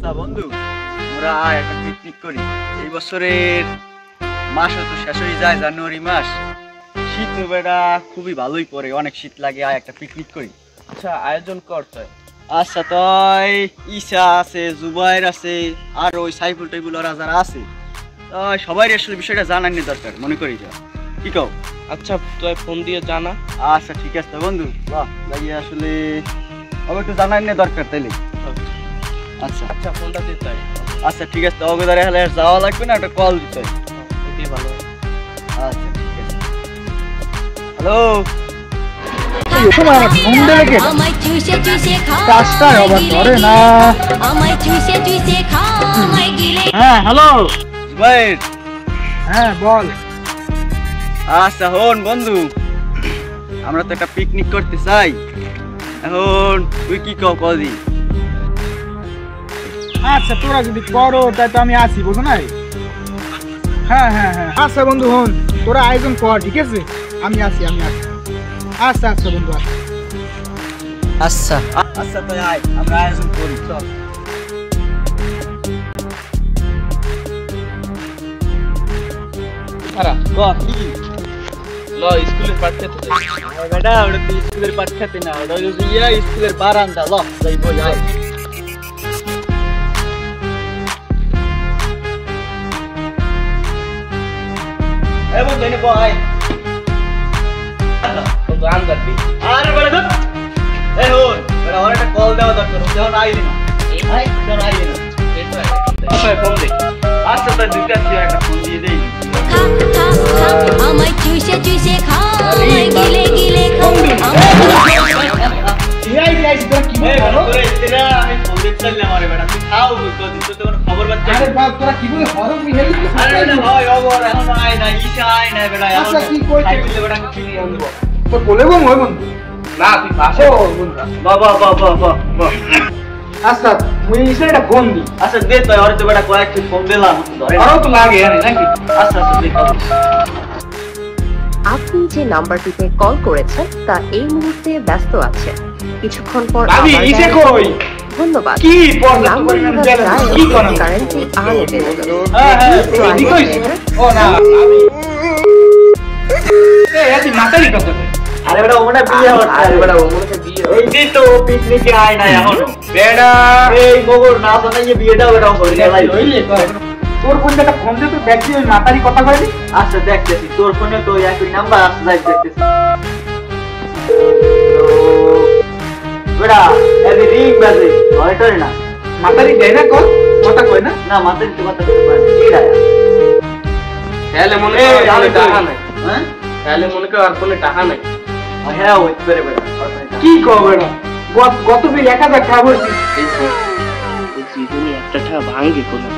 আচ্ছা বন্ধু, আমরা একটা পিকনিক করি। এই বছরের মাস তো শেষ হয়ে যায়, জানুয়ারি মাস। শীত বেড়া খুবই ভালোই পড়ে, অনেক শীত লাগে। একটা পিকনিক করি। আচ্ছা আয়োজন করতে। আচ্ছা তাই ঈশা আছে, জুবাইর আছে, আর ওই সাইফুল টাইফুল ওরা যারা আছে, তাই সবাই আসলে বিষয়টা জানানি দরকার মনে করি। যা কি কও? আচ্ছা তুই ফোন দিয়ে জানা। আচ্ছা ঠিক আছে বন্ধু, বাহ লাগিয়ে আসলে আবার একটু জানানি দরকার তাইলে। আচ্ছা আচ্ছা ফোনটা দিতে। আচ্ছা ঠিক আছে, অবদারে হলে যাওয়া লাগবে না, একটা কল দিতে। এটাই ভালো। আচ্ছা ঠিক আছে। হ্যালো, হ্যাঁ হ্যালো জুবাইর। হ্যাঁ বল। আচ্ছা হন বন্ধু, আমরা তো একটা পিকনিক করতে চাই। এখন তুই কি কও কদি? আচ্ছা তোরা যদি করো তাই তো আমি আছি, বুঝো নাই? হ্যাঁ হ্যাঁ হ্যাঁ আচ্ছা বন্ধু হন, তোরা আয়োজন কর, ঠিক আছে? আমি আছি। আচ্ছা আচ্ছা বন্ধু আচ্ছা আচ্ছা তাই আয়, আমরা আয়োজন করি। চল কি ল স্কুলের পাঠ খেতে যাই। বেটা, ওটা তো স্কুলের পাঠ খেতে না, ওটা হলো স্কুলের বারান্দা। ল যাই বই আয়। এবং জেনে বয় তো আন্দার দি। আরে বলে তো এই হন বেটা, ওর একটা কল দেওয়া দরকার। ও যখন আইলি না, যখন আইলি না, আচ্ছা ফোন দে। আচ্ছা তাই দুইটা একটা ফোন দিয়ে দেই। আমায় চুষে চুষে খাও, আমায় গিলে গিলে খাও। আমি ফোন দিচ্ছিলাম। আরে বেটা তুই খাও, তুই তো কোনো খবর পাচ্ছিস? আরে বাপ তোরা কি বলে হরম বিহেলি? আরে বেটা ভাই অবর এখন আয় না, ঈশা আয় না বেটা। আচ্ছা কি কইছিস? সাইকেলে বেটা কি নিয়ে আনবো? তো বলে বম হয় বন্ধু। না তুই পাশে বন্ধুরা বাবা বাবা বাবা। আচ্ছা মুই এটা ফোন দি। আচ্ছা দে তুই, ওরে তো বেটা কয়েকদিন ফোন দিলাম, আরো তো লাগে আরে নাকি? আচ্ছা আচ্ছা দে। আপনি যে নাম্বারটিতে কল করেছেন তা এই মুহূর্তে ব্যস্ত আছে, কিছুক্ষণ পর ভাবি আবার ইসে dial কই? ধন্যবাদ। কি পর্দা Number পরিমাণ you have ব্যালেন্স dialed কি is করেন? currently unavailable. হ্যাঁ হ্যাঁ Please try এদিকে again later. ও না আমি এত মাতারি কথা। আরে বেটা ওনা বিয়ে হচ্ছে। আরে বেটা ও মনে হয় বিয়ে এই দিন তো পিকনিকে আয় না এখনো। বেটা এই মগর না জানাইয়ে বিয়েটাও বেটা করে গেলাই। হইলে তোর ফোনটা একটা ফোন দে তো দেখি ওই মাতারি কথা কইলি। আচ্ছা দেখতেছি, তোর ফোনে তো একই নাম্বার আছে, লাইভ দেখতেছি। বেটা এই রিং বাজে, হয়তোই না মাতারি দেয় না কল, কথা কয় না। না মাথায় তো কথা বলতে পারে কি রায়া। তাহলে মনে হয় আর ফোনে টাকা নাই। হ্যাঁ তাহলে মনে হয় আর ফোনে টাকা নাই। হ্যাঁ ওই করে বেটা। কি কবে না গত বিল 1000 টাকা ভরছি। জীবনে একটা টাকা ভাঙে কোনো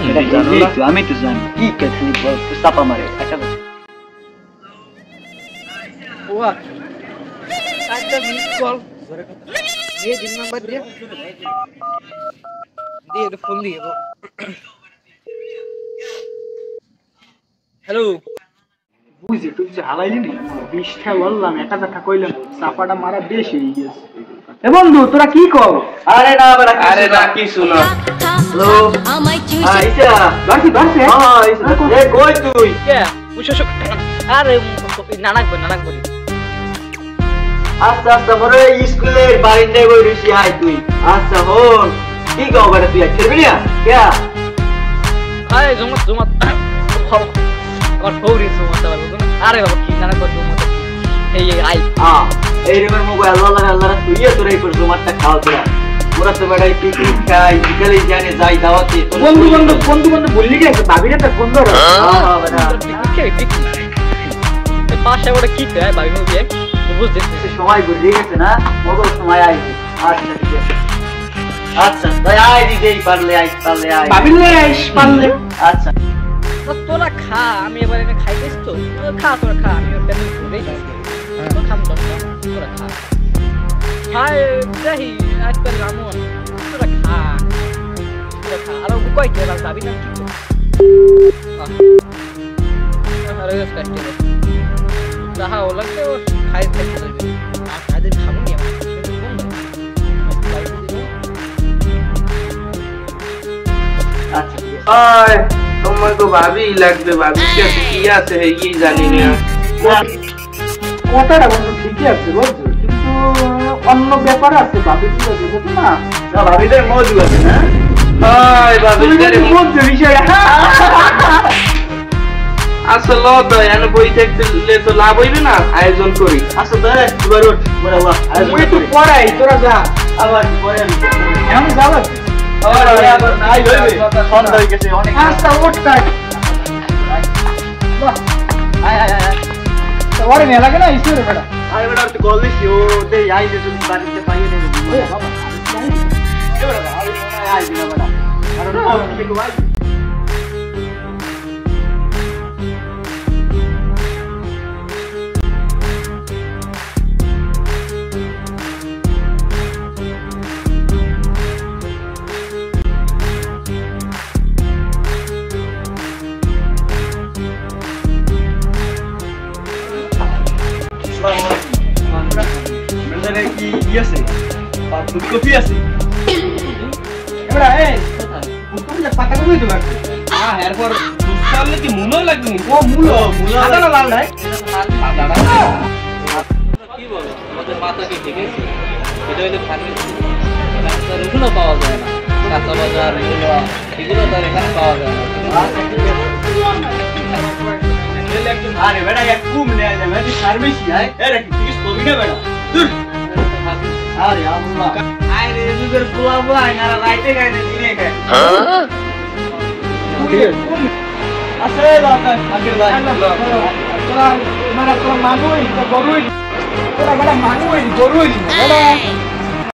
এটা জানো না? আমি তো জানি কি খালি চাপা মারে একটা। ওয়া একটা মিস কল দিয়ে দিন নাম্বার দিয়ে এটা ফোন দিয়ে। হ্যালো বুঝি তুই যে হালাইলি নি 20 টাকা বললাম 1000 টাকা কইলাম, চাপাটা মারা বেশি হয়ে গেছে। এ বন্ধু তোরা কি কর? আরে না বেটা, আরে না কিছু না। হ্যালো আমায় চুষে আইসা। বাসি বাসি হ্যাঁ আইসা। এ কই তুই? কে উশশ আরে নানাক বলি। আচ্ছা আচ্ছা বড় স্কুলের বাড়িতে বই রইছি। আয় তুই। আচ্ছা হন কি কও বেটা, তুই খেলবি না কে? আরে জুমাত আমার ফৌরি জুমাত বলবো না। আরে বাবা কি নানাক জুমাত এই আই এই রকমের মোবাইল আল্লাহ আল্লাহ তুইও তোর এই জুমাতটা খাও তোরা। ওরা তো বেটা পিকনিক খাই, বিকেলে জানে যাই দাওয়াতে। বন্ধু বললি গেছে ভাবিরে তো ফোন ধরো। হ্যাঁ বেটা পাশে ওটা কি খায় ভাই মুভি বুঝতে সময় ঘুরে গেছে না, কত সময় আইছে। আচ্ছা ঠিক আছে। আচ্ছা তাই আয় দিদেই পারলে আয়, পারলে আয় ভাবিলে আইস পারলে। আচ্ছা তোরা খা, আমি এবার এনে খাইতেছ তো খা, তোরা খা, আমি ওটা ঘুরেই তো খাম তোরা খা। হাই দেখি আজকাল রামন তোরা খা আর কয় কে যাবি না কি আরে তাহা ওলাকে ও খাই খাইতে যাবে আর তাদের খাবো নি আমি আয় তোমার তো ভাবিই লাগবে, ভাবির কাছে কি আছে এই জানি না। কথাটা বন্ধু ঠিকই আছে বুঝছো, কিন্তু অন্য ব্যাপার আছে ভাবি কি আছে বুঝছো না? ভাবিদের মজু আছে না? আয় ভাবির কাছে বুঝছো বিষয়টা? আসলে তো এনে বই থাকতে তো লাভ হইবে না, আয়োজন করি। আচ্ছা তাহলে এবার ওঠ, বড় বাবা তুই একটু পড়াই, তোরা যা। আবার পরে আমি আমি যাবো। আবার নাই হইবে সন্ধ্যা হয়ে গেছে অনেক। আচ্ছা ওঠ তাই। আয় আয় আয় ওরে মেলা লাগে না ইসে বেটা। আরে বেটা একটু গল দিছি ও দেই আইলে যদি বাড়িতে পাইয়ে নেবে ওরে বাবা এবারে আমি মনে হয় আইবি না বেটা কারণ ও কি কই মেলারে কি আছে দুধ কফি আছে এবারে এই কোথায় পাতা কই দিবা? এরপর দুধ কি মুলো লাগবে? ও মূলো সাদা না লাল নাই? কি বলো আমাদের মাথা কি ঠিক আছে? এটা হইলে ফার্মেসি, এগুলো পাওয়া যায় না, কাঁচা বাজার এগুলো তো আর এখানে পাওয়া যায় না। আরে বেটা এক কুম নে আয় না ফার্মেসি আয় এরে কি কিছু কবি না বেটা দূর আরে আল্লাহ আরে যুগের পোলা পোলা না রাইতে গাইতে দিনে খায় আছে দাদা আগের ভাই তোরা মানে তোরা মানুষ গরুই তোরা বড় মানুষ গরুই